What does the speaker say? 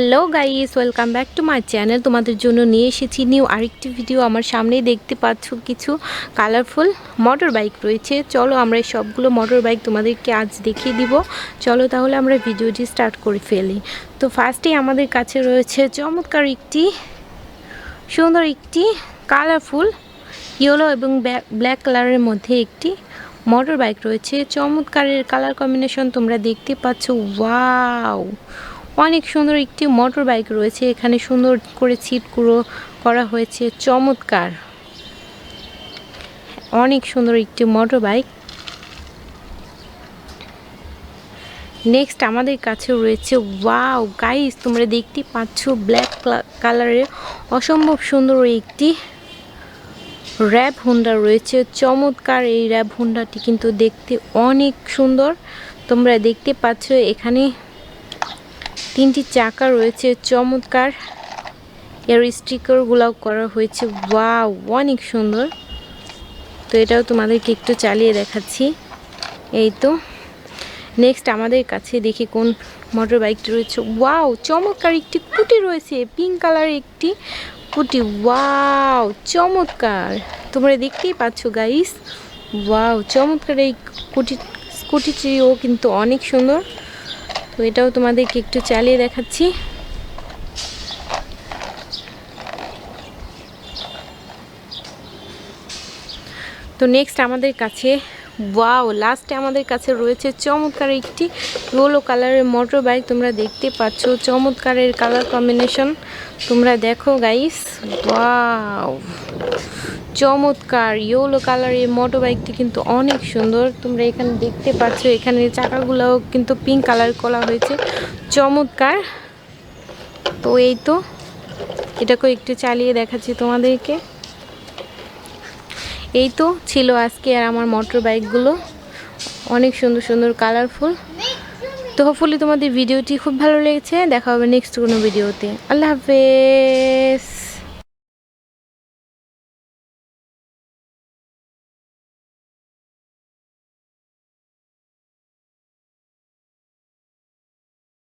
Hello guys, welcome back to my channel. তোমাদের জন্য নিয়ে এসেছি নিউ আরেকটি ভিডিও। আমার সামনেই দেখতে পাচ্ছ কিছু কালারফুল মোটর বাইক রয়েছে। চলো আমরা এই সবগুলো মোটর বাইক তোমাদেরকে আজ দেখিয়ে দিব। চলো তাহলে আমরা ভিডিওটি স্টার্ট করে ফেলি। তো ফার্স্টেই আমাদের কাছে রয়েছে চমৎকার একটি সুন্দর একটি কালারফুল ইয়েলো এবং ব্ল্যাক কালারের মধ্যে একটি মোটর বাইক রয়েছে। চমৎকারের কালার কম্বিনেশন তোমরা দেখতে পাচ্ছ। ওয়াও, অনেক সুন্দর একটি মোটর বাইক রয়েছে। এখানে সুন্দর করে ছিটগুলো করা হয়েছে। চমৎকার, অনেক সুন্দর একটি মোটর বাইক। নেক্সট আমাদের কাছে রয়েছে, ওয়াও গাইস, তোমরা দেখতে পাচ্ছ ব্ল্যাক কালারের অসম্ভব সুন্দর একটি র্যাব হোন্ডা রয়েছে। চমৎকার, এই র্যাব হোন্ডাটি কিন্তু দেখতে অনেক সুন্দর। তোমরা দেখতে পাচ্ছ এখানে 3টি চাকা রয়েছে। চমৎকার, এর স্টিকারগুলোও করা হয়েছে। ওয়াও, অনেক সুন্দর। তো এটাও তোমাদেরকে একটু চালিয়ে দেখাচ্ছি। এই তো নেক্সট আমাদের কাছে দেখি কোন মোটর বাইকটি রয়েছে। ওয়াও, চমৎকার একটি স্কুটি রয়েছে, পিঙ্ক কালারের একটি স্কুটি। ওয়াও, চমৎকার, তোমরা দেখতেই পাচ্ছ গাইস। ওয়াও, চমৎকার এই স্কুটিটিও কিন্তু অনেক সুন্দর। তো এটাও তোমাদেরকে একটু চালিয়ে দেখাচ্ছি। তো নেক্সট আমাদের কাছে, ওয়াও, লাস্টে আমাদের কাছে রয়েছে চমৎকার একটি ইয়েলো কালারের মোটর বাইক। তোমরা দেখতে পাচ্ছ চমৎকারের কালার কম্বিনেশন। তোমরা দেখো গাইস, ওয়াও, চমৎকার ইয়েলো কালারের মোটর বাইকটি কিন্তু অনেক সুন্দর। তোমরা এখানে দেখতে পাচ্ছ এখানে চাকাগুলোও কিন্তু পিঙ্ক কালার করা হয়েছে। চমৎকার। তো এই তো এটাকেও একটু চালিয়ে দেখাচ্ছি তোমাদেরকে। এই তো ছিল আজকে আর আমার মোটর বাইকগুলো, অনেক সুন্দর সুন্দর কালারফুল। তো হোপফুলি তোমাদের ভিডিওটি খুব ভালো লেগেছে। দেখা হবে নেক্সট কোনো ভিডিওতে। আল্লাহ হাফেজ।